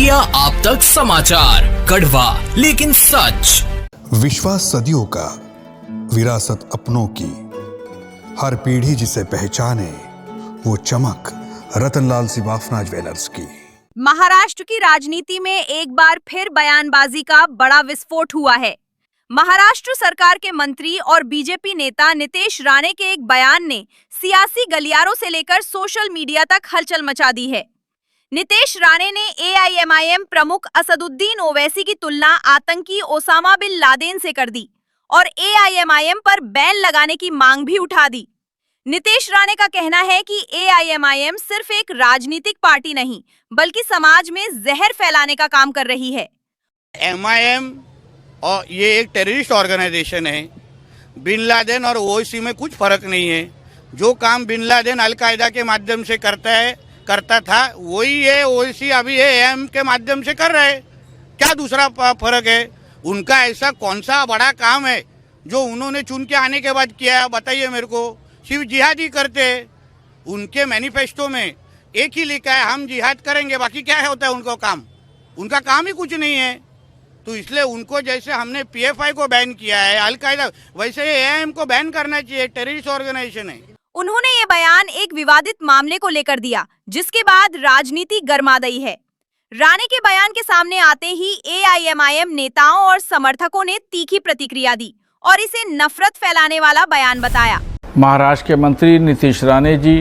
India आप तक समाचार, कड़वा लेकिन सच। विश्वास सदियों का, विरासत अपनों की, हर पीढ़ी जिसे पहचाने वो चमक रतनलाल सिवाफना ज्वेलर्स की। महाराष्ट्र की राजनीति में एक बार फिर बयानबाजी का बड़ा विस्फोट हुआ है। महाराष्ट्र सरकार के मंत्री और बीजेपी नेता नितेश राणे के एक बयान ने सियासी गलियारों से लेकर सोशल मीडिया तक हलचल मचा दी है। नितेश राणे ने एआईएमआईएम प्रमुख असदुद्दीन ओवैसी की तुलना आतंकी ओसामा बिन लादेन से कर दी और एआईएमआईएम पर बैन लगाने की मांग भी उठा दी। नितेश राणे का कहना है कि एआईएमआईएम सिर्फ एक राजनीतिक पार्टी नहीं, बल्कि समाज में जहर फैलाने का काम कर रही है। एमआईएम और ये एक टेररिस्ट ऑर्गेनाइजेशन है। बिन लादेन और ओवैसी में कुछ फर्क नहीं है। जो काम बिन लादेन अलकायदा के माध्यम से करता था वही ये ओवैसी अभी एएम के माध्यम से कर रहे हैं। क्या दूसरा फर्क है? उनका ऐसा कौन सा बड़ा काम है जो उन्होंने चुन के आने के बाद किया? बताइए मेरे को। सिर्फ जिहाद ही करते हैं। उनके मैनिफेस्टो में एक ही लिखा है, हम जिहाद करेंगे। बाकी क्या है होता है उनका काम? उनका काम ही कुछ नहीं है। तो इसलिए उनको जैसे हमने पीएफआई को बैन किया है, अलकायदा, वैसे एएम को बैन करना चाहिए। टेररिस्ट ऑर्गेनाइजेशन है। उन्होंने ये बयान एक विवादित मामले को लेकर दिया, जिसके बाद राजनीति गर्मा गई है। राणे के बयान के सामने आते ही एआईएमआईएम नेताओं और समर्थकों ने तीखी प्रतिक्रिया दी और इसे नफरत फैलाने वाला बयान बताया। महाराष्ट्र के मंत्री नितेश राणे जी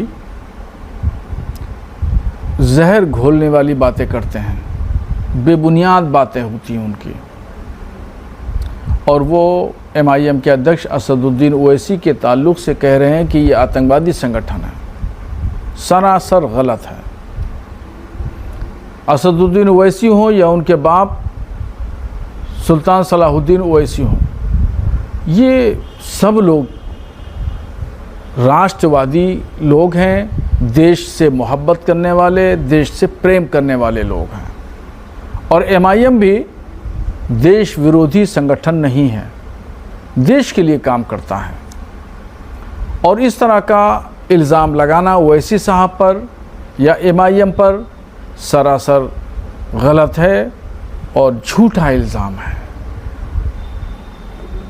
जहर घोलने वाली बातें करते हैं, बेबुनियाद बातें होती हैं उनकी, और वो एमआईएम के अध्यक्ष असदुद्दीन ओवैसी के ताल्लुक से कह रहे हैं कि ये आतंकवादी संगठन है। सरासर गलत है। असदुद्दीन ओवैसी हों या उनके बाप सुल्तान सलाहुद्दीन ओवैसी हों, ये सब लोग राष्ट्रवादी लोग हैं, देश से मोहब्बत करने वाले, देश से प्रेम करने वाले लोग हैं। और एमआईएम भी देश विरोधी संगठन नहीं है, देश के लिए काम करता है। और इस तरह का इल्ज़ाम लगाना ओवैसी साहब पर या एमआईएम पर सरासर गलत है और झूठा इल्ज़ाम है।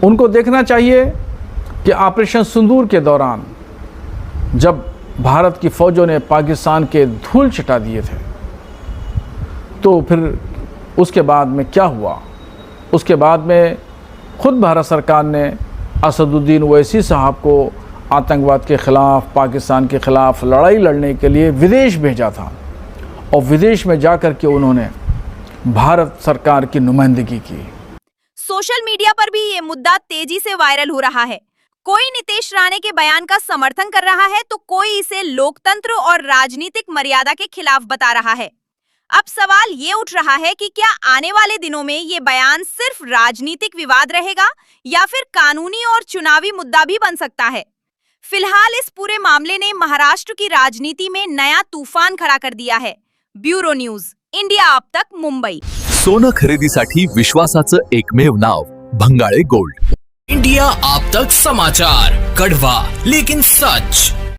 उनको देखना चाहिए कि ऑपरेशन सिंदूर के दौरान जब भारत की फ़ौजों ने पाकिस्तान के धूल चटा दिए थे, तो फिर उसके बाद में क्या हुआ? उसके बाद में खुद भारत सरकार ने असदुद्दीन ओवैसी साहब को आतंकवाद के ख़िलाफ़, पाकिस्तान के ख़िलाफ़ लड़ाई लड़ने के लिए विदेश भेजा था, और विदेश में जाकर के उन्होंने भारत सरकार की नुमाइंदगी की। सोशल मीडिया पर भी ये मुद्दा तेजी से वायरल हो रहा है। कोई नितेश राणे के बयान का समर्थन कर रहा है, तो कोई इसे लोकतंत्र और राजनीतिक मर्यादा के खिलाफ बता रहा है। अब सवाल ये उठ रहा है कि क्या आने वाले दिनों में ये बयान सिर्फ राजनीतिक विवाद रहेगा या फिर कानूनी और चुनावी मुद्दा भी बन सकता है। फिलहाल इस पूरे मामले ने महाराष्ट्र की राजनीति में नया तूफान खड़ा कर दिया है। ब्यूरो न्यूज, इंडिया आप तक, मुंबई। सोनं खरेदीसाठी विश्वासाचं एकमेव नाव भंगाळे गोल्ड। इंडिया आप तक समाचार, कड़वा लेकिन सच।